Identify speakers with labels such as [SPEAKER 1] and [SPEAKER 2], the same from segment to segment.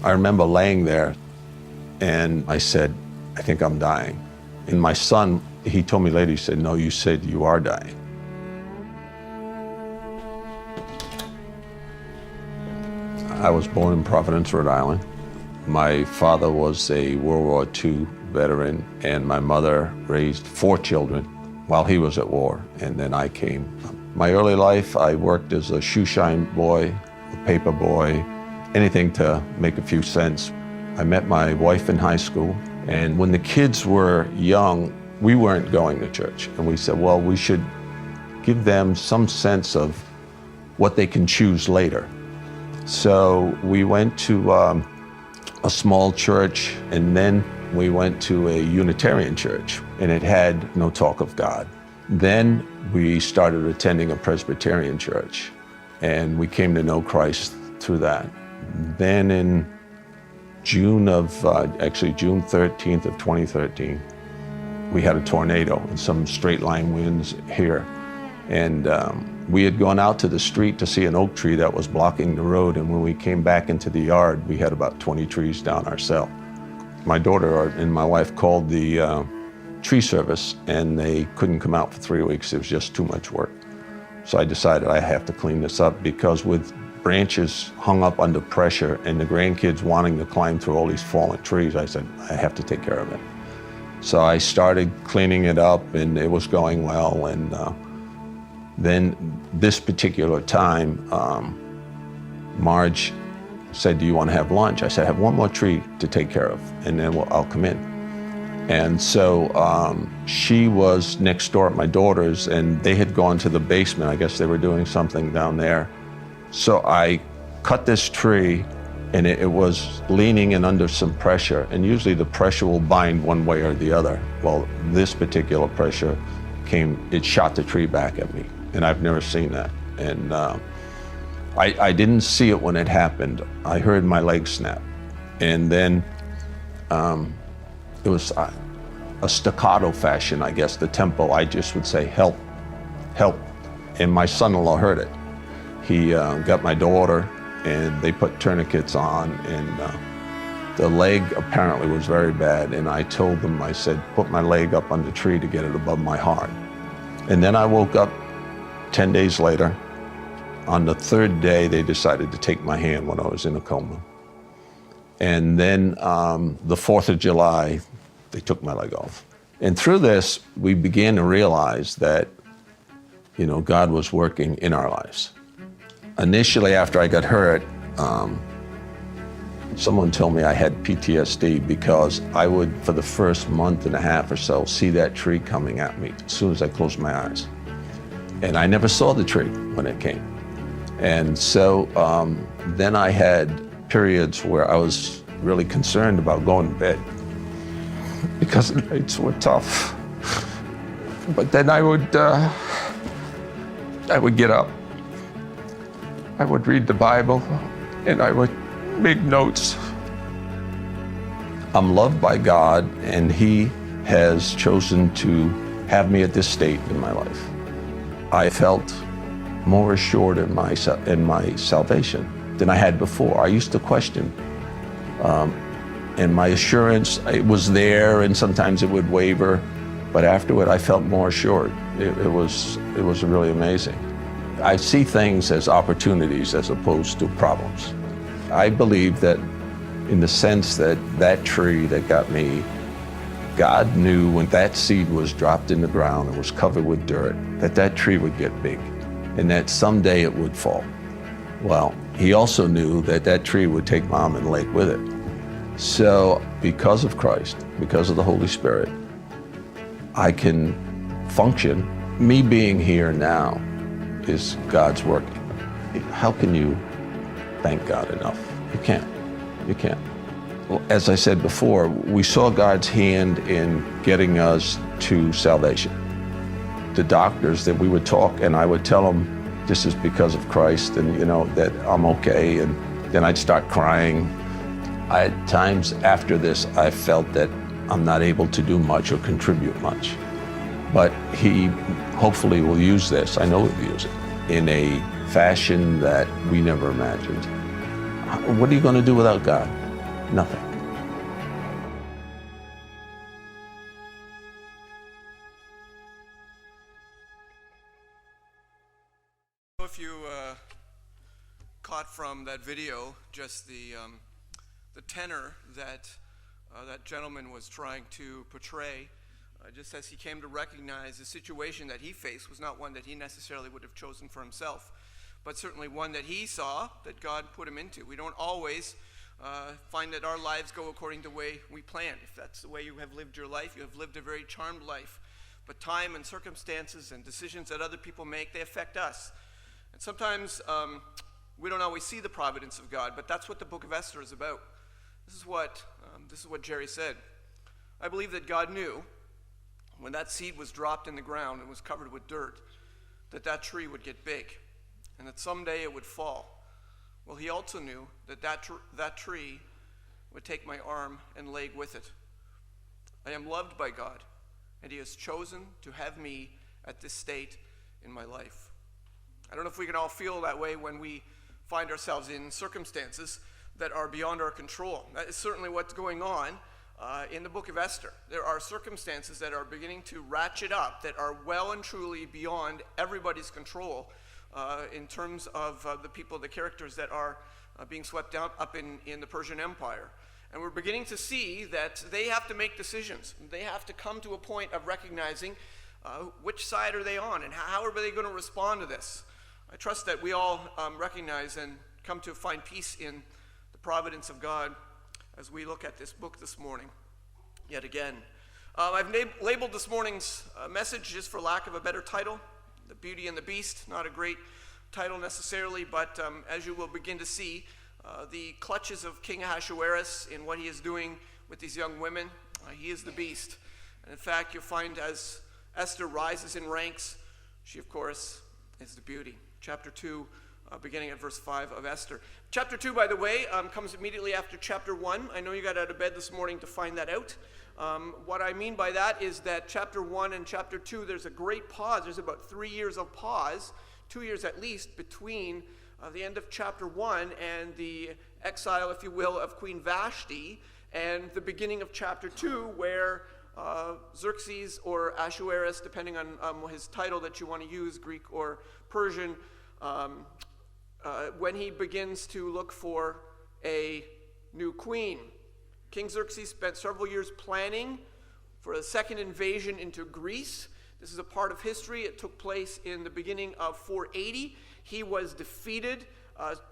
[SPEAKER 1] I remember laying there and I said, I think I'm dying. And my son, he told me later, he said, no, you said you are dying. I was born in Providence, Rhode Island. My father was a World War II veteran, and my mother raised 4 children while he was at war, and then I came. My early life, I worked as a shoe shine boy, a paper boy, anything to make a few cents. I met my wife in high school, and when the kids were young, we weren't going to church. And we said, well, we should give them some sense of what they can choose later. So we went to a small church, and then we went to a Unitarian church, and it had no talk of God. Then we started attending a Presbyterian church, and we came to know Christ through that. Then in June 13th of 2013, we had a tornado and some straight line winds here. And we had gone out to the street to see an oak tree that was blocking the road, and when we came back into the yard, we had about 20 trees down our cell. My daughter and my wife called the tree service, and they couldn't come out for 3 weeks. It was just too much work. So I decided I have to clean this up, because with branches hung up under pressure and the grandkids wanting to climb through all these fallen trees, I said, I have to take care of it. So I started cleaning it up, and it was going well. And then this particular time, Marge said, do you want to have lunch? I said, I have one more tree to take care of, and then I'll come in. And so she was next door at my daughter's, and they had gone to the basement. I guess they were doing something down there. So I cut this tree, and it was leaning and under some pressure, and usually the pressure will bind one way or the other. Well, this particular pressure it shot the tree back at me, and I've never seen that. And I didn't see it when it happened. I heard my leg snap, and then it was a staccato fashion, I guess, the tempo. I just would say, help, help, and my son-in-law heard it. He got my daughter, and they put tourniquets on, and the leg apparently was very bad, and I told them, I said, put my leg up on the tree to get it above my heart. And then I woke up 10 days later. On the 3rd day, they decided to take my hand when I was in a coma. And then the 4th of July, they took my leg off. And through this, we began to realize that, you know, God was working in our lives. Initially, after I got hurt, someone told me I had PTSD, because I would, for the first month and a half or so, see that tree coming at me as soon as I closed my eyes. And I never saw the tree when it came. And so then I had periods where I was really concerned about going to bed, because the nights were tough. But then I would get up. I would read the Bible, and I would make notes. I'm loved by God, and He has chosen to have me at this state in my life. I felt more assured in my salvation than I had before. I used to question, and my assurance, it was there, and sometimes it would waver, but afterward I felt more assured. It was really amazing. I see things as opportunities as opposed to problems. I believe that in the sense that that tree that got me, God knew when that seed was dropped in the ground and was covered with dirt, that that tree would get big and that someday it would fall. Well, He also knew that that tree would take Mom and Lake with it. So because of Christ, because of the Holy Spirit, I can function. Me being here now is God's work. How can you thank God enough? You can't. You can't. Well, as I said before, we saw God's hand in getting us to salvation. The doctors that we would talk, and I would tell them, this is because of Christ, and you know, that I'm okay, and then I'd start crying. At times after this, I felt that I'm not able to do much or contribute much. But He hopefully will use this, I know He'll use it, in a fashion that we never imagined. What are you going to do without God? Nothing.
[SPEAKER 2] If you caught from that video just the tenor that that gentleman was trying to portray, just as he came to recognize the situation that he faced was not one that he necessarily would have chosen for himself, but certainly one that he saw that God put him into. We don't always find that our lives go according to the way we planned. If that's the way you have lived your life, you have lived a very charmed life. But time and circumstances and decisions that other people make, they affect us. And sometimes we don't always see the providence of God, but that's what the book of Esther is about. This is what Jair said. I believe that God knew when that seed was dropped in the ground and was covered with dirt, that that tree would get big and that someday it would fall. Well, he also knew that that tree would take my arm and leg with it. I am loved by God, and he has chosen to have me at this state in my life. I don't know if we can all feel that way when we find ourselves in circumstances that are beyond our control. That is certainly what's going on in the book of Esther. There are circumstances that are beginning to ratchet up that are well and truly beyond everybody's control in terms of the people, the characters that are being swept out up in the Persian Empire. And we're beginning to see that they have to make decisions. They have to come to a point of recognizing which side are they on and how are they going to respond to this. I trust that we all recognize and come to find peace in the providence of God as we look at this book this morning, yet again. I've labeled this morning's message, just for lack of a better title, The Beauty and the Beast. Not a great title necessarily, but as you will begin to see, the clutches of King Ahasuerus in what he is doing with these young women, he is the beast. And in fact, you'll find as Esther rises in ranks, she, of course, is the beauty. Chapter 2, beginning at verse 5 of Esther. Chapter 2, by the way, comes immediately after chapter 1. I know you got out of bed this morning to find that out. What I mean by that is that chapter 1 and chapter 2, there's a great pause. There's about 3 years of pause, 2 years at least, between the end of chapter 1 and the exile, if you will, of Queen Vashti, and the beginning of chapter 2, where Xerxes or Ahasuerus, depending on his title that you want to use, Greek or Persian, when he begins to look for a new queen. King Xerxes spent several years planning for a second invasion into Greece. This is a part of history. It took place in the beginning of 480. He was defeated,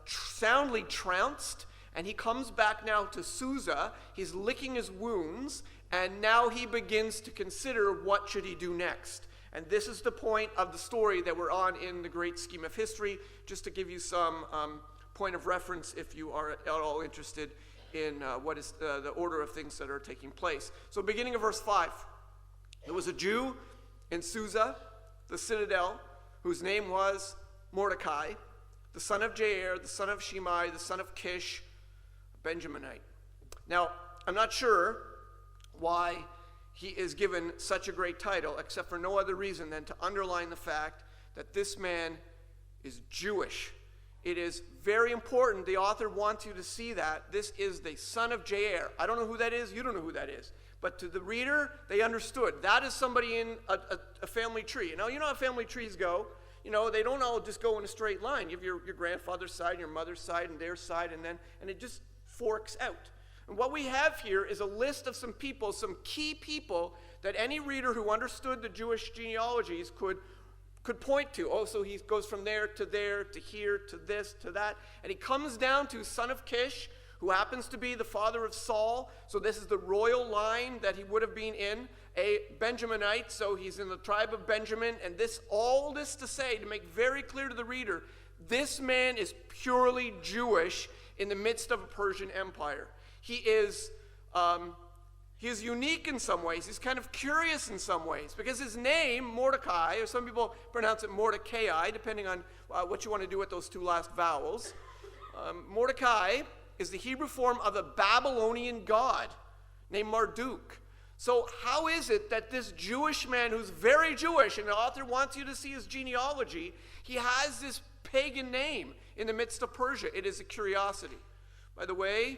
[SPEAKER 2] soundly trounced, and he comes back now to Susa. He's licking his wounds, and now he begins to consider what should he do next. And this is the point of the story that we're on in the great scheme of history, just to give you some point of reference if you are at all interested in what is the order of things that are taking place. So beginning of verse 5, there was a Jew in Susa, the citadel, whose name was Mordecai, the son of Jair, the son of Shimei, the son of Kish, a Benjaminite. Now, I'm not sure why he is given such a great title, except for no other reason than to underline the fact that this man is Jewish. It is very important. The author wants you to see that. This is the son of Jair. I don't know who that is. You don't know who that is. But to the reader, they understood. That is somebody in a family tree. You know how family trees go. They don't all just go in a straight line. You have your grandfather's side, your mother's side, and their side, and it just forks out. And what we have here is a list of some people, some key people that any reader who understood the Jewish genealogies could point to. Oh, so he goes from there to here to this to that. And he comes down to son of Kish, who happens to be the father of Saul. So this is the royal line that he would have been in, a Benjaminite. So he's in the tribe of Benjamin. And all this to say, to make very clear to the reader, this man is purely Jewish in the midst of a Persian empire. He is unique in some ways. He's kind of curious in some ways because his name, Mordecai, or some people pronounce it Mordecai, depending on what you want to do with those two last vowels. Mordecai is the Hebrew form of a Babylonian god named Marduk. So how is it that this Jewish man who's very Jewish, and the author wants you to see his genealogy, he has this pagan name in the midst of Persia? It is a curiosity. By the way,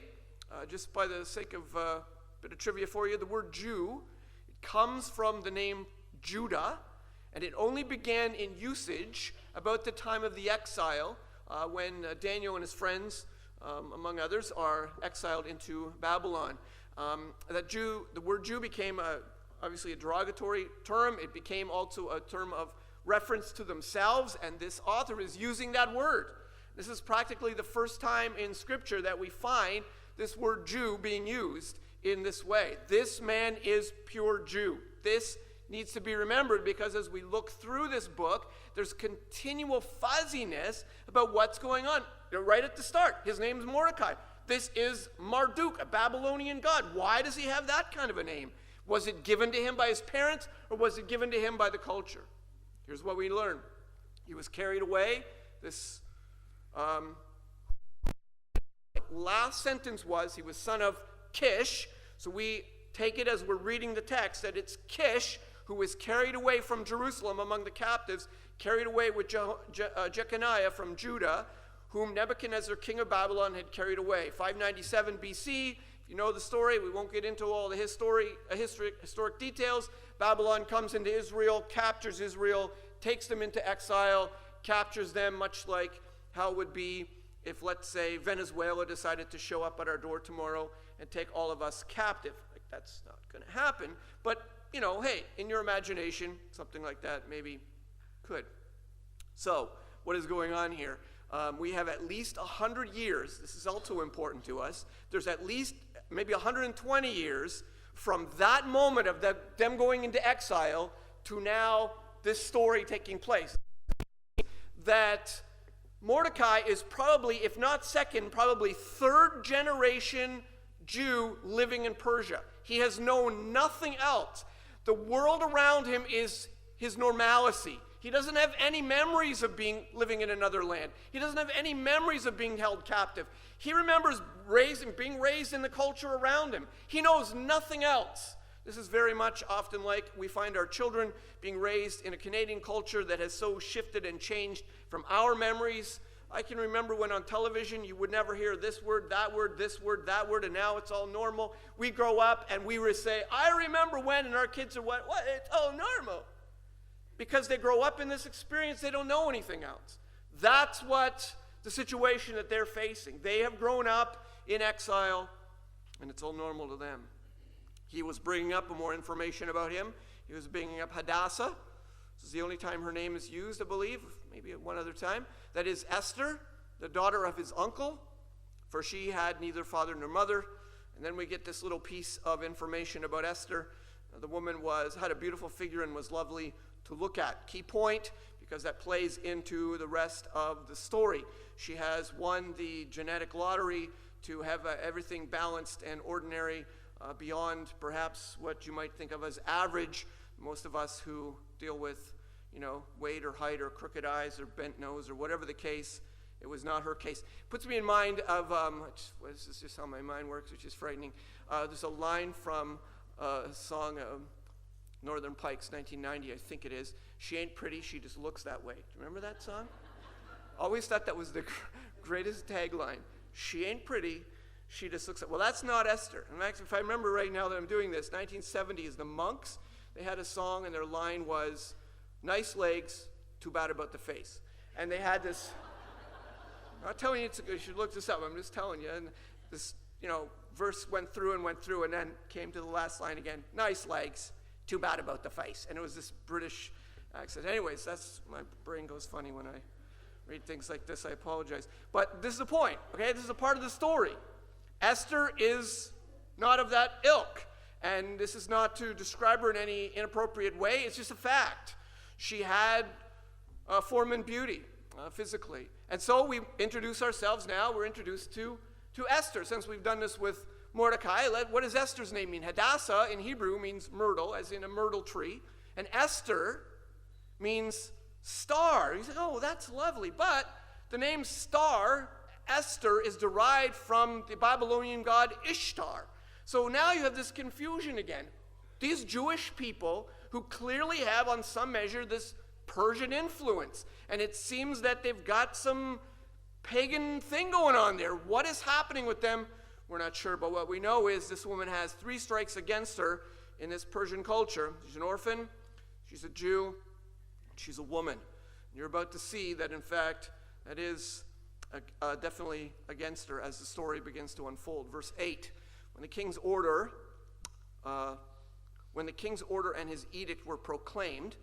[SPEAKER 2] just by the sake of a bit of trivia for you, the word Jew, it comes from the name Judah, and it only began in usage about the time of the exile, when Daniel and his friends, among others, are exiled into Babylon. The word Jew became obviously a derogatory term. It became also a term of reference to themselves, and this author is using that word. This is practically the first time in Scripture that we find this word Jew being used in this way. This man is pure Jew. This needs to be remembered because as we look through this book, there's continual fuzziness about what's going on. Right at the start, his name's Mordecai. This is Marduk, a Babylonian god. Why does he have that kind of a name? Was it given to him by his parents, or was it given to him by the culture? Here's what we learn. He was carried away. This last sentence was, he was son of Kish. So we take it as we're reading the text that it's Kish who was carried away from Jerusalem among the captives, carried away with Jeconiah from Judah, whom Nebuchadnezzar, king of Babylon, had carried away. 597 BC, if you know the story, we won't get into all the historic details. Babylon comes into Israel, captures Israel, takes them into exile, captures them, much like how it would be if, let's say, Venezuela decided to show up at our door tomorrow and take all of us captive. Like, that's not going to happen. But, hey, in your imagination, something like that maybe could. So, what is going on here? We have at least 100 years. This is also important to us. There's at least maybe 120 years from that moment of them going into exile to now this story taking place. That Mordecai is probably, if not second, probably third generation Jew living in Persia. He has known nothing else. The world around him is his normalcy. He doesn't have any memories of living in another land. He doesn't have any memories of being held captive. He remembers being raised in the culture around him. He knows nothing else. This is very much often like we find our children being raised in a Canadian culture that has so shifted and changed from our memories. I can remember when on television you would never hear this word, that word, this word, that word, and now it's all normal. We grow up and we say, I remember when, and our kids are what? It's all normal. Because they grow up in this experience, they don't know anything else. That's what the situation that they're facing. They have grown up in exile, and it's all normal to them. He was bringing up more information about him. He was bringing up Hadassah. This is the only time her name is used, I believe, maybe one other time. That is Esther, the daughter of his uncle, for she had neither father nor mother. And then we get this little piece of information about Esther. The woman had a beautiful figure and was lovely to look at. Key point, because that plays into the rest of the story. She has won the genetic lottery to have everything balanced and ordinary, beyond perhaps what you might think of as average. Most of us who deal with, weight or height or crooked eyes or bent nose or whatever the case, it was not her case. Puts me in mind of, this is just how my mind works, which is frightening. There's a line from a song, Northern Pikes, 1990, I think it is. She ain't pretty, she just looks that way. Do you remember that song? Always thought that was the greatest tagline. She ain't pretty, she just looks that way. Well, that's not Esther. In fact, if I remember right now that I'm doing this, 1970s, the Monks, they had a song and their line was, nice legs, too bad about the face. And they had this, I'm not telling you you should look this up, I'm just telling you. And this, verse went through and then came to the last line again, nice legs, too bad about the face. And it was this British accent. Anyways, my brain goes funny when I read things like this. I apologize. But this is the point, okay? This is a part of the story. Esther is not of that ilk. And this is not to describe her in any inappropriate way. It's just a fact. She had form and beauty physically. And so we introduce ourselves now. We're introduced to Esther. Since we've done this with Mordecai, what does Esther's name mean? Hadassah in Hebrew means myrtle, as in a myrtle tree. And Esther means star. You say, oh, that's lovely. But the name star, Esther, is derived from the Babylonian god Ishtar. So now you have this confusion again. These Jewish people who clearly have, on some measure, this Persian influence. And it seems that they've got some pagan thing going on there. What is happening with them We're not sure, but what we know is this woman has 3 strikes against her in this Persian culture. She's an orphan, she's a Jew, she's a woman. And you're about to see that, in fact, that is definitely against her as the story begins to unfold. Verse 8, when the king's order and his edict were proclaimed,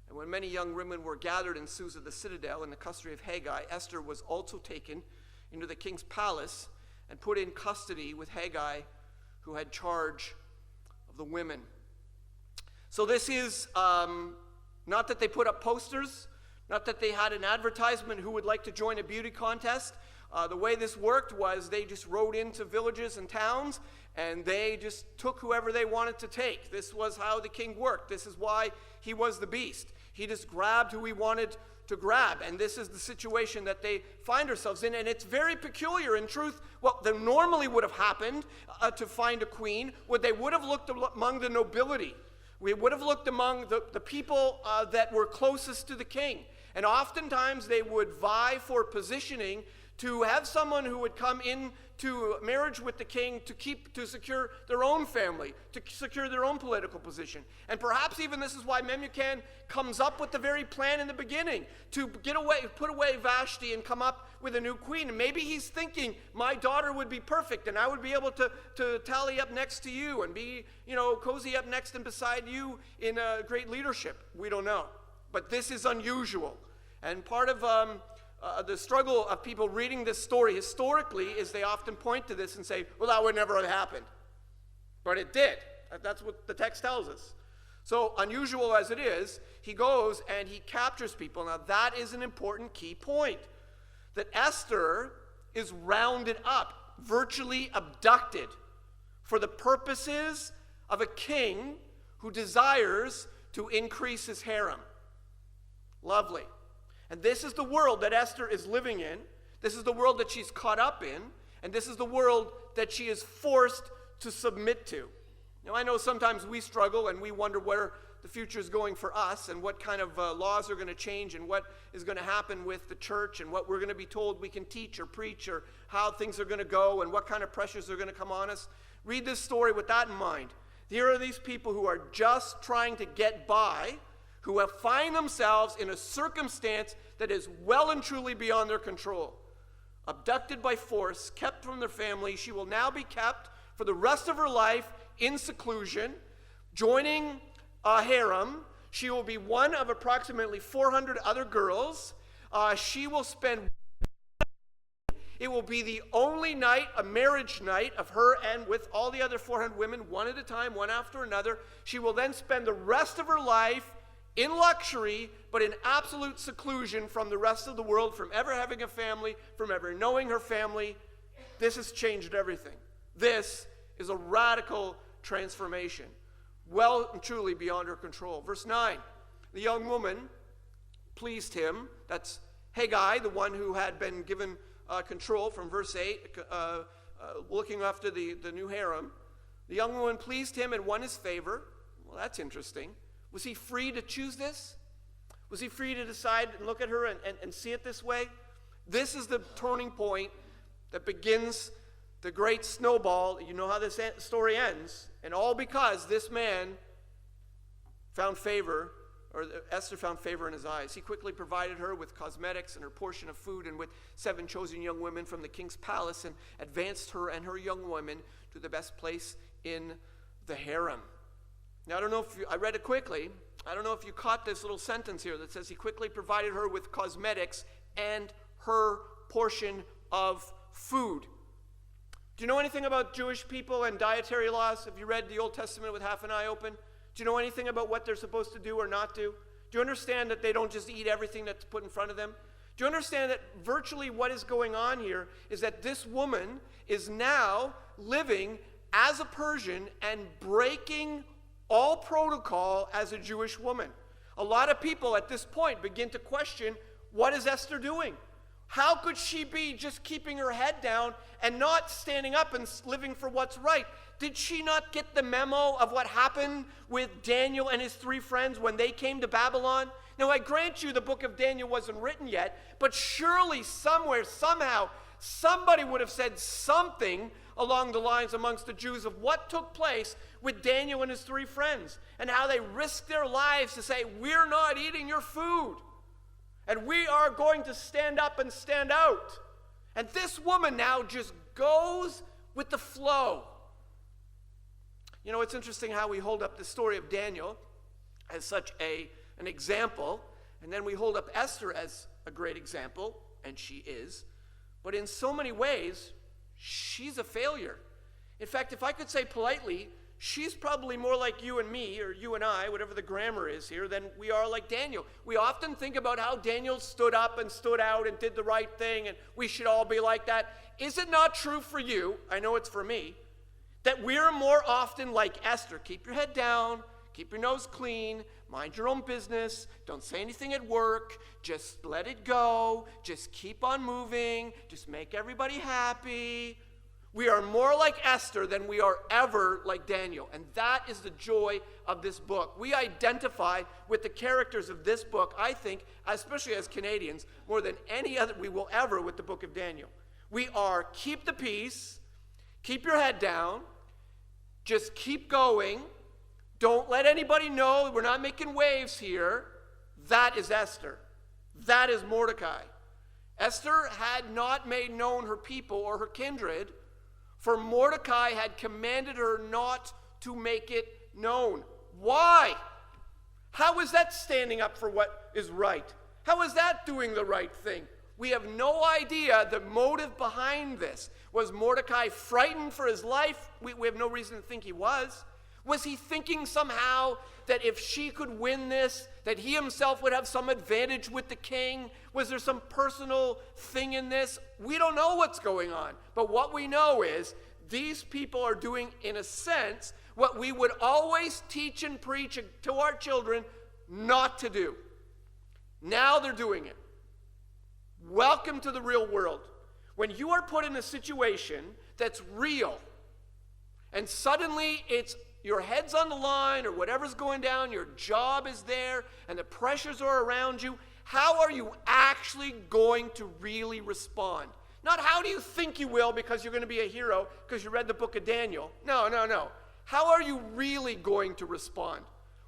[SPEAKER 2] and when many young women were gathered in Susa the citadel in the custody of Hegai, Esther was also taken into the king's palace and put in custody with Hegai, who had charge of the women. So this is not that they put up posters, not that they had an advertisement who would like to join a beauty contest. The way this worked was they just rode into villages and towns, and they just took whoever they wanted to take. This was how the king worked. This is why he was the beast. He just grabbed who he wanted to grab, and this is the situation that they find themselves in, and it's very peculiar. In truth, what normally would have happened to find a queen, they would have looked among the nobility. We would have looked among the people that were closest to the king, and oftentimes they would vie for positioning to have someone who would come into marriage with the king to secure their own family, to secure their own political position. And perhaps even this is why Memucan comes up with the very plan in the beginning, to put away Vashti and come up with a new queen. And maybe he's thinking, my daughter would be perfect, and I would be able to tally up next to you and be, cozy up next and beside you in great leadership. We don't know. But this is unusual. And part of the struggle of people reading this story historically is they often point to this and say, well, that would never have happened. But it did. That's what the text tells us. So unusual as it is, he goes and he captures people. Now that is an important key point. That Esther is rounded up, virtually abducted, for the purposes of a king who desires to increase his harem. Lovely. And this is the world that Esther is living in. This is the world that she's caught up in. And this is the world that she is forced to submit to. Now, I know sometimes we struggle and we wonder where the future is going for us and what kind of laws are going to change and what is going to happen with the church and what we're going to be told we can teach or preach or how things are going to go and what kind of pressures are going to come on us. Read this story with that in mind. Here are these people who are just trying to get by, who have find themselves in a circumstance that is well and truly beyond their control. Abducted by force, kept from their family. She will now be kept for the rest of her life in seclusion, joining a harem. She will be one of approximately 400 other girls. She will spend... It will be the only night, a marriage night of her and with all the other 400 women, one at a time, one after another. She will then spend the rest of her life in luxury, but in absolute seclusion from the rest of the world, from ever having a family, from ever knowing her family. This has changed everything. This is a radical transformation, well and truly beyond her control. Verse 9, the young woman pleased him. That's Hegai, the one who had been given control from verse 8, looking after the new harem. The young woman pleased him and won his favor. Well, that's interesting. Was he free to choose this? Was he free to decide and look at her and see it this way? This is the turning point that begins the great snowball. You know how this story ends. And all because this man found favor, or Esther found favor in his eyes. He quickly provided her with cosmetics and her portion of food and with 7 chosen young women from the king's palace and advanced her and her young women to the best place in the harem. Now, I don't know if I read it quickly. I don't know if you caught this little sentence here that says he quickly provided her with cosmetics and her portion of food. Do you know anything about Jewish people and dietary laws? Have you read the Old Testament with half an eye open? Do you know anything about what they're supposed to do or not do? Do you understand that they don't just eat everything that's put in front of them? Do you understand that virtually what is going on here is that this woman is now living as a Persian and breaking all protocol as a Jewish woman? A lot of people at this point begin to question, what is Esther doing? How could she be just keeping her head down and not standing up and living for what's right? Did she not get the memo of what happened with Daniel and his 3 friends when they came to Babylon? Now, I grant you the book of Daniel wasn't written yet, but surely somewhere, somehow,
[SPEAKER 3] somebody would have said something along the lines amongst the Jews of what took place with Daniel and his 3 friends and how they risked their lives to say, we're not eating your food and we are going to stand up and stand out. And this woman now just goes with the flow. You know, it's interesting how we hold up the story of Daniel as such an example, and then we hold up Esther as a great example, and she is. But in so many ways, she's a failure. In fact, if I could say politely, she's probably more like you and me, or you and I, whatever the grammar is here, than we are like Daniel. We often think about how Daniel stood up and stood out and did the right thing, and we should all be like that. Is it not true for you, I know it's for me, that we're more often like Esther? Keep your head down, keep your nose clean, mind your own business, don't say anything at work, just let it go, just keep on moving, just make everybody happy. We are more like Esther than we are ever like Daniel, and that is the joy of this book. We identify with the characters of this book, I think, especially as Canadians, more than any other we will ever with the book of Daniel. We are keep the peace, keep your head down, just keep going, don't let anybody know we're not making waves here. That is Esther. That is Mordecai. Esther had not made known her people or her kindred, for Mordecai had commanded her not to make it known. Why? How is that standing up for what is right? How is that doing the right thing? We have no idea the motive behind this. Was Mordecai frightened for his life? We have no reason to think he was. Was he thinking somehow that if she could win this, that he himself would have some advantage with the king? Was there some personal thing in this? We don't know what's going on. But what we know is these people are doing, in a sense, what we would always teach and preach to our children not to do. Now they're doing it. Welcome to the real world. When you are put in a situation that's real, and suddenly it's your head's on the line or whatever's going down, your job is there, and the pressures are around you, how are you actually going to really respond? Not how do you think you will because you're going to be a hero because you read the book of Daniel. No. How are you really going to respond?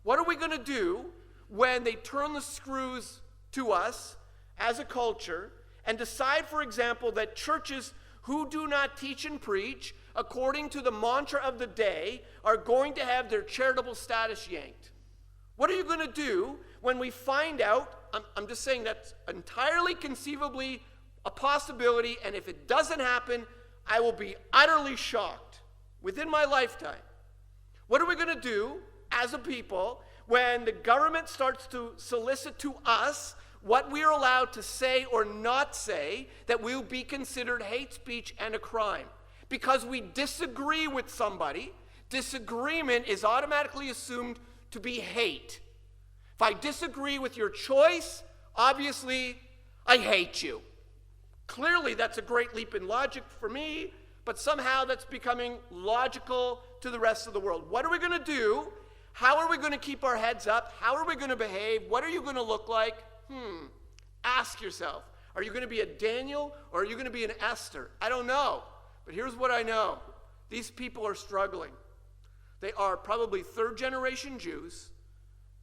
[SPEAKER 3] What are we going to do when they turn the screws to us as a culture and decide, for example, that churches who do not teach and preach according to the mantra of the day are going to have their charitable status yanked? What are you going to do when we find out? I'm just saying that's entirely conceivably a possibility, and if it doesn't happen, I will be utterly shocked within my lifetime. What are we going to do as a people when the government starts to solicit to us what we are allowed to say or not say that will be considered hate speech and a crime? Because we disagree with somebody, disagreement is automatically assumed to be hate. If I disagree with your choice, obviously I hate you. Clearly that's a great leap in logic for me, but somehow that's becoming logical to the rest of the world. What are we going to do? How are we going to keep our heads up? How are we going to behave? What are you going to look like? Ask yourself. Are you going to be a Daniel or are you going to be an Esther? I don't know. But here's what I know. These people are struggling. They are probably third-generation Jews,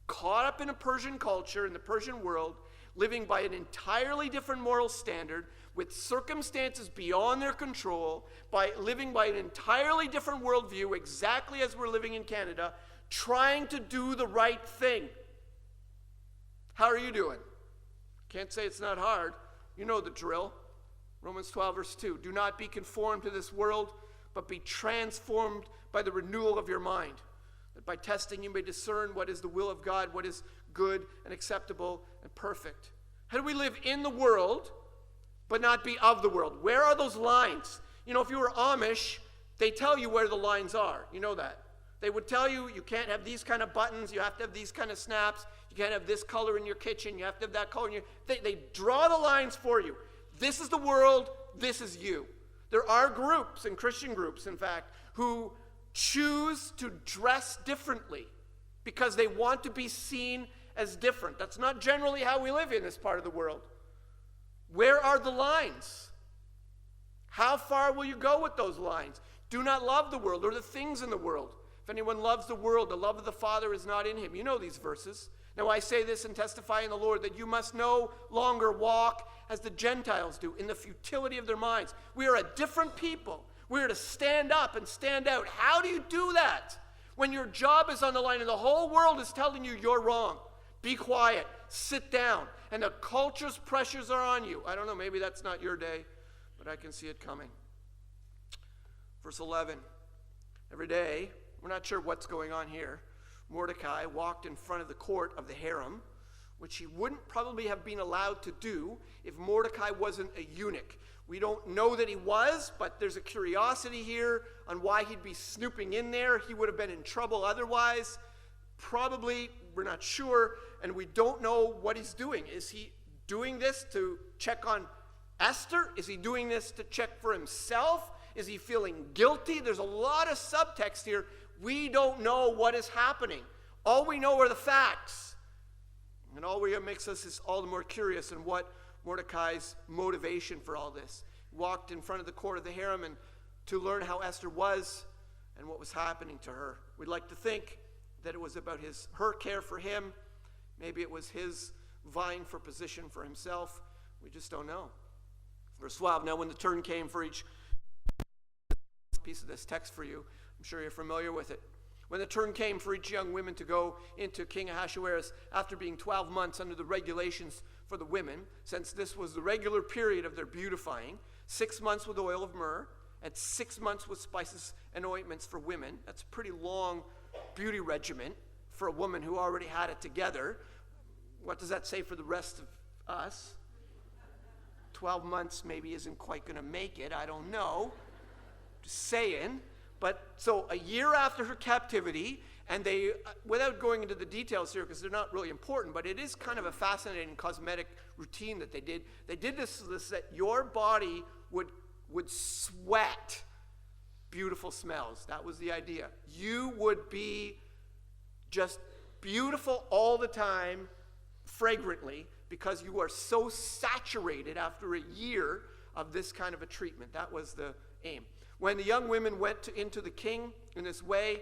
[SPEAKER 3] caught up in a Persian culture, in the Persian world, living by an entirely different moral standard, with circumstances beyond their control, by living by an entirely different worldview, exactly as we're living in Canada, trying to do the right thing. How are you doing? Can't say it's not hard. You know the drill. Romans 12, verse 2. Do not be conformed to this world, but be transformed by the renewal of your mind, that by testing you may discern what is the will of God, what is good and acceptable and perfect. How do we live in the world, but not be of the world? Where are those lines? You know, if you were Amish, they tell you where the lines are. You know that. They would tell you, you can't have these kind of buttons, you have to have these kind of snaps, you can't have this color in your kitchen, you have to have that color in your... They draw the lines for you. This is the world, this is you. There are groups, and Christian groups, in fact, who choose to dress differently because they want to be seen as different. That's not generally how we live in this part of the world. Where are the lines? How far will you go with those lines? Do not love the world or the things in the world. If anyone loves the world, the love of the Father is not in him. You know these verses. Now I say this and testify in the Lord that you must no longer walk as the Gentiles do, in the futility of their minds. We are a different people. We are to stand up and stand out. How do you do that? When your job is on the line and the whole world is telling you you're wrong. Be quiet. Sit down. And the culture's pressures are on you. I don't know, maybe that's not your day, but I can see it coming. Verse 11. Every day, we're not sure what's going on here, Mordecai walked in front of the court of the harem, which he wouldn't probably have been allowed to do if Mordecai wasn't a eunuch. We don't know that he was, but there's a curiosity here on why he'd be snooping in there. He would have been in trouble otherwise. Probably, we're not sure, and we don't know what he's doing. Is he doing this to check on Esther? Is he doing this to check for himself? Is he feeling guilty? There's a lot of subtext here. We don't know what is happening. All we know are the facts. And all we makes us is all the more curious in what Mordecai's motivation for all this. He walked in front of the court of the harem and to learn how Esther was and what was happening to her. We'd like to think that it was about her care for him. Maybe it was his vying for position for himself. We just don't know. Verse 12, now when the turn came for each piece of this text for you, I'm sure you're familiar with it. When the turn came for each young woman to go into King Ahasuerus after being 12 months under the regulations for the women, since this was the regular period of their beautifying, 6 months with oil of myrrh, and 6 months with spices and ointments for women. That's a pretty long beauty regimen for a woman who already had it together. What does that say for the rest of us? 12 months maybe isn't quite going to make it. I don't know. Just saying. But so a year after her captivity, and they, without going into the details here because they're not really important, but it is kind of a fascinating cosmetic routine that they did. They did this so that your body would sweat beautiful smells. That was the idea. You would be just beautiful all the time, fragrantly, because you are so saturated after a year of this kind of a treatment. That was the aim. When the young women went into the king in this way,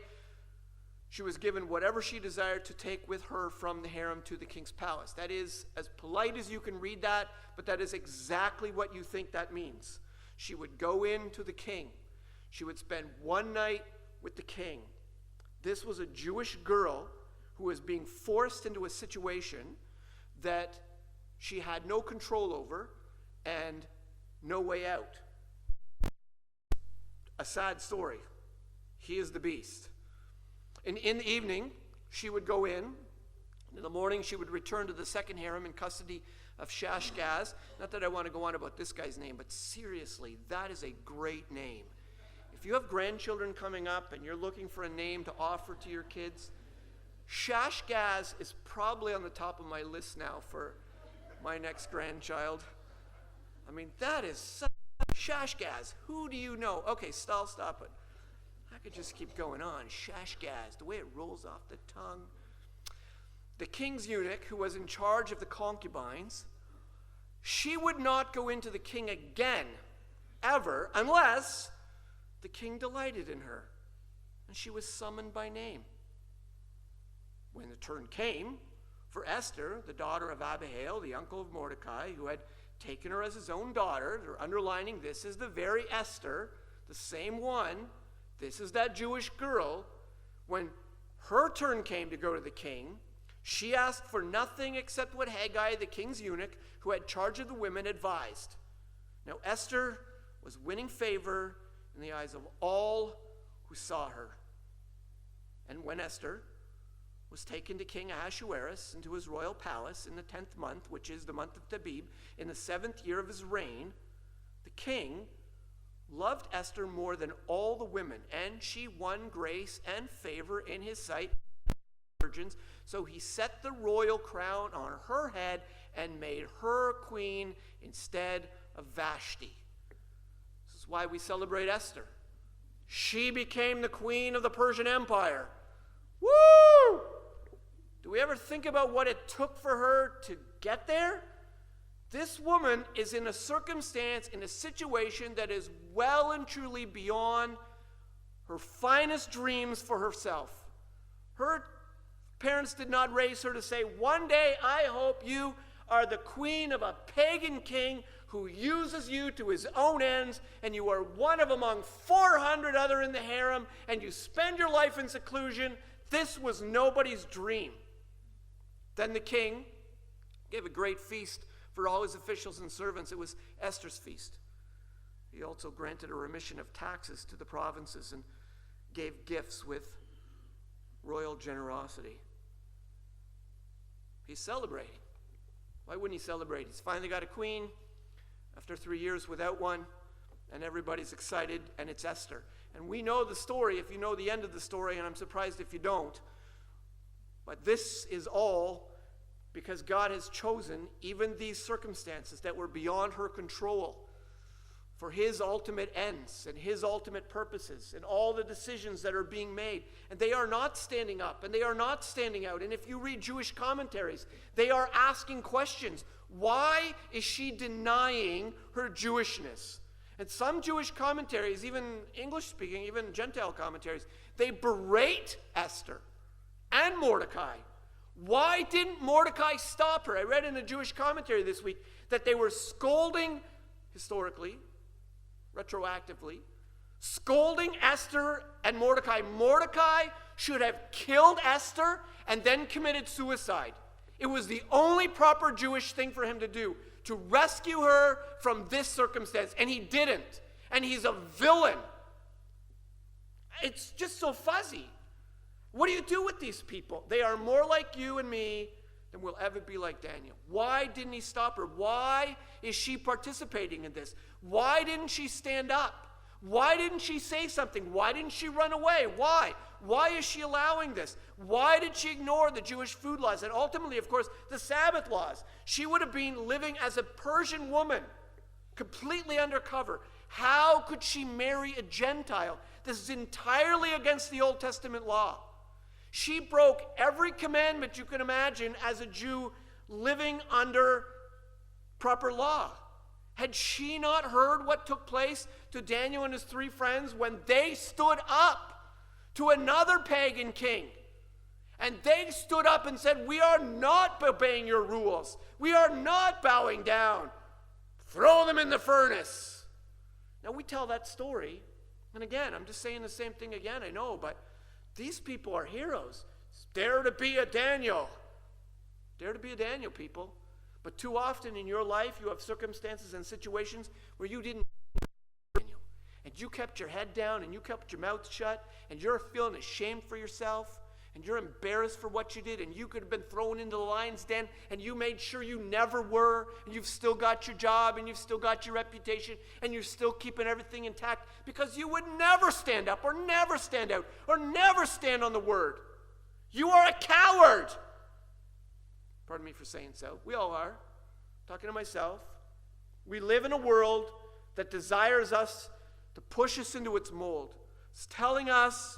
[SPEAKER 3] she was given whatever she desired to take with her from the harem to the king's palace. That is as polite as you can read that, but that is exactly what you think that means. She would go into the king. She would spend one night with the king. This was a Jewish girl who was being forced into a situation that she had no control over and no way out. A sad story. He is the beast. And in the evening, she would go in. In the morning, she would return to the second harem in custody of Shashgaz. Not that I want to go on about this guy's name, but seriously, that is a great name. If you have grandchildren coming up and you're looking for a name to offer to your kids, Shashgaz is probably on the top of my list now for my next grandchild. I mean, that is such Shashgaz. Who do you know? Okay, stop it. I could just keep going on. Shashgaz, the way it rolls off the tongue. The king's eunuch, who was in charge of the concubines, she would not go into the king again, ever, unless the king delighted in her, and she was summoned by name. When the turn came for Esther, the daughter of Abihail, the uncle of Mordecai, who had taken her as his own daughter, they're underlining this is the very Esther, the same one, this is that Jewish girl. When her turn came to go to the king, she asked for nothing except what Hegai, the king's eunuch, who had charge of the women, advised. Now Esther was winning favor in the eyes of all who saw her. And when Esther was taken to King Ahasuerus into his royal palace in the 10th month, which is the month of Tabib, in the 7th year of his reign, the king loved Esther more than all the women, and she won grace and favor in his sight. Virgins, so he set the royal crown on her head and made her queen instead of Vashti. This is why we celebrate Esther. She became the queen of the Persian Empire. Woo! Do we ever think about what it took for her to get there? This woman is in a circumstance, in a situation that is well and truly beyond her finest dreams for herself. Her parents did not raise her to say, one day I hope you are the queen of a pagan king who uses you to his own ends, and you are one of among 400 other in the harem, and you spend your life in seclusion. This was nobody's dream. Then the king gave a great feast for all his officials and servants. It was Esther's feast. He also granted a remission of taxes to the provinces and gave gifts with royal generosity. He's celebrating. Why wouldn't he celebrate? He's finally got a queen after 3 years without one, and everybody's excited, and it's Esther. And we know the story if you know the end of the story, and I'm surprised if you don't. But this is all because God has chosen even these circumstances that were beyond her control for his ultimate ends and his ultimate purposes and all the decisions that are being made. And they are not standing up and they are not standing out. And if you read Jewish commentaries, they are asking questions. Why is she denying her Jewishness? And some Jewish commentaries, even English-speaking, even Gentile commentaries, they berate Esther and Mordecai. Why didn't Mordecai stop her? I read in a Jewish commentary this week that they were scolding, historically, retroactively, scolding Esther and Mordecai. Mordecai should have killed Esther and then committed suicide. It was the only proper Jewish thing for him to do, to rescue her from this circumstance, and he didn't. And he's a villain. It's just so fuzzy. What do you do with these people? They are more like you and me than we'll ever be like Daniel. Why didn't he stop her? Why is she participating in this? Why didn't she stand up? Why didn't she say something? Why didn't she run away? Why? Why is she allowing this? Why did she ignore the Jewish food laws and ultimately, of course, the Sabbath laws? She would have been living as a Persian woman, completely undercover. How could she marry a Gentile? This is entirely against the Old Testament law. She broke every commandment you can imagine as a Jew living under proper law. Had she not heard what took place to Daniel and his 3 friends when they stood up to another pagan king? And they stood up and said, we are not obeying your rules. We are not bowing down. Throw them in the furnace. Now we tell that story, and again, I'm just saying the same thing again, I know, but these people are heroes. Dare to be a Daniel. Dare to be a Daniel, people. But too often in your life, you have circumstances and situations where you didn't Daniel. And you kept your head down and you kept your mouth shut and you're feeling ashamed for yourself and you're embarrassed for what you did and you could have been thrown into the lion's den and you made sure you never were, and you've still got your job and you've still got your reputation and you're still keeping everything intact because you would never stand up or never stand out or never stand on the word. You are a coward. Pardon me for saying so. We all are. I'm talking to myself. We live in a world that desires us to push us into its mold. It's telling us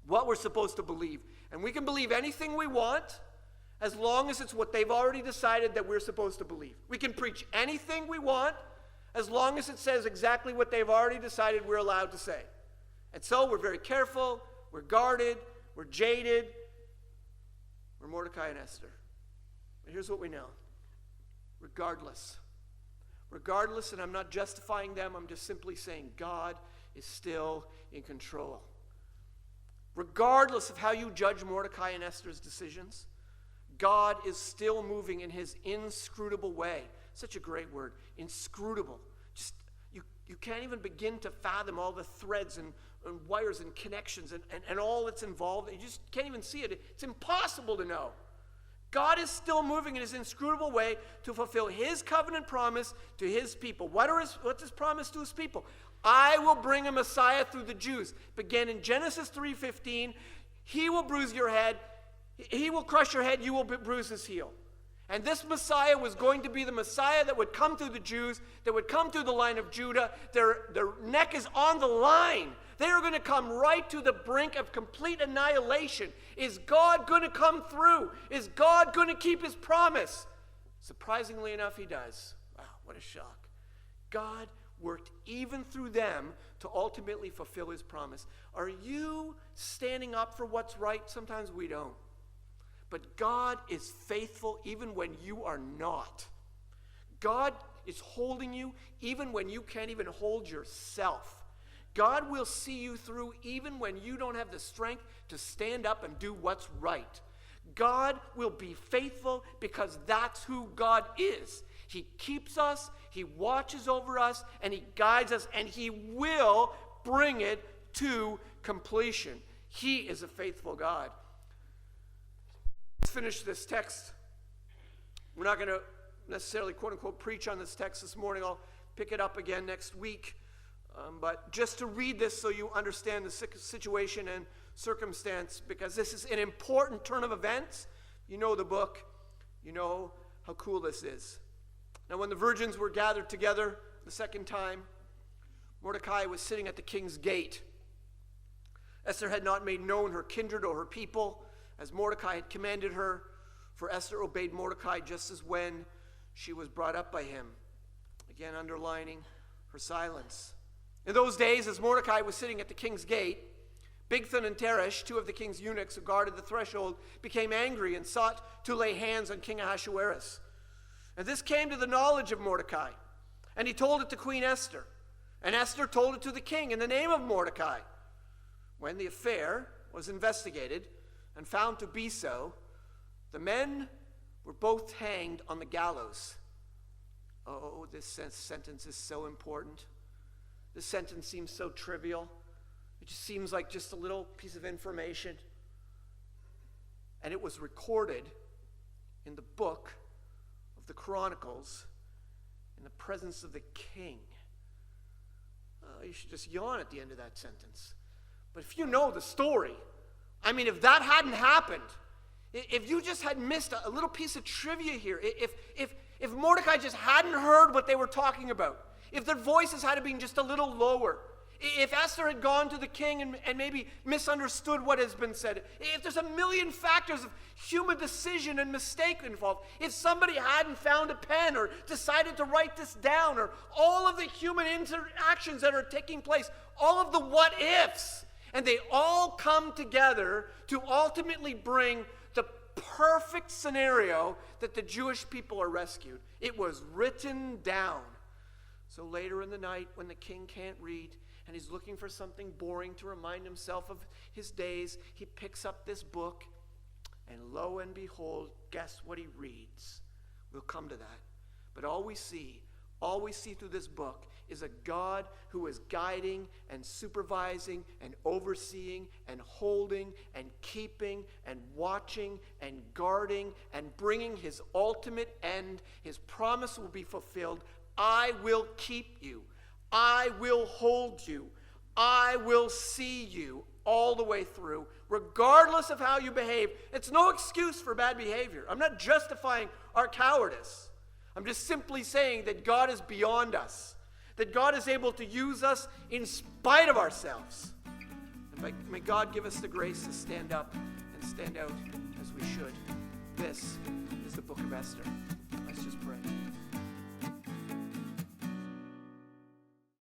[SPEAKER 3] what we're supposed to believe. And we can believe anything we want as long as it's what they've already decided that we're supposed to believe. We can preach anything we want as long as it says exactly what they've already decided we're allowed to say. And so we're very careful, we're guarded, we're jaded. We're Mordecai and Esther. But here's what we know. Regardless, and I'm not justifying them, I'm just simply saying God is still in control. Regardless of how you judge Mordecai and Esther's decisions, God is still moving in his inscrutable way. Such a great word, inscrutable. Just you can't even begin to fathom all the threads and wires and connections and all that's involved. You just can't even see it. It's impossible to know. God is still moving in his inscrutable way to fulfill his covenant promise to his people. What's his promise to his people? I will bring a Messiah through the Jews. Began in Genesis 3:15. He will bruise your head. He will crush your head. You will bruise his heel. And this Messiah was going to be the Messiah that would come through the Jews, that would come through the line of Judah. Their neck is on the line. They are going to come right to the brink of complete annihilation. Is God going to come through? Is God going to keep his promise? Surprisingly enough, he does. Wow, what a shock. God worked even through them to ultimately fulfill his promise. Are you standing up for what's right? Sometimes we don't. But God is faithful even when you are not. God is holding you even when you can't even hold yourself. God will see you through even when you don't have the strength to stand up and do what's right. God will be faithful because that's who God is. He keeps us, he watches over us, and he guides us, and he will bring it to completion. He is a faithful God. Let's finish this text. We're not going to necessarily, quote unquote, preach on this text this morning. I'll pick it up again next week. But just to read this so you understand the situation and circumstance, because this is an important turn of events. You know the book. You know how cool this is. Now, when the virgins were gathered together the second time, Mordecai was sitting at the king's gate. Esther had not made known her kindred or her people, as Mordecai had commanded her, for Esther obeyed Mordecai just as when she was brought up by him. Again, underlining her silence. In those days, as Mordecai was sitting at the king's gate, Bigthan and Teresh, two of the king's eunuchs who guarded the threshold, became angry and sought to lay hands on King Ahasuerus. And this came to the knowledge of Mordecai, and he told it to Queen Esther. And Esther told it to the king in the name of Mordecai. When the affair was investigated and found to be so, the men were both hanged on the gallows. Oh, this sentence is so important. This sentence seems so trivial. It just seems like just a little piece of information. And it was recorded in the book of the Chronicles in the presence of the king. You should just yawn at the end of that sentence. But if you know the story, I mean, if that hadn't happened, if you just had missed a little piece of trivia here, if Mordecai just hadn't heard what they were talking about, if their voices had been just a little lower, if Esther had gone to the king and maybe misunderstood what has been said, if there's a million factors of human decision and mistake involved, if somebody hadn't found a pen or decided to write this down, or all of the human interactions that are taking place, all of the what ifs, and they all come together to ultimately bring the perfect scenario that the Jewish people are rescued. It was written down. So later in the night, when the king can't read and he's looking for something boring to remind himself of his days, he picks up this book, and lo and behold, guess what he reads? We'll come to that. But all we see through this book is a God who is guiding and supervising and overseeing and holding and keeping and watching and guarding and bringing his ultimate end. His promise will be fulfilled. I will keep you. I will hold you. I will see you all the way through, regardless of how you behave. It's no excuse for bad behavior. I'm not justifying our cowardice. I'm just simply saying that God is beyond us, that God is able to use us in spite of ourselves. And may God give us the grace to stand up and stand out as we should. This is the book of Esther. Let's just pray.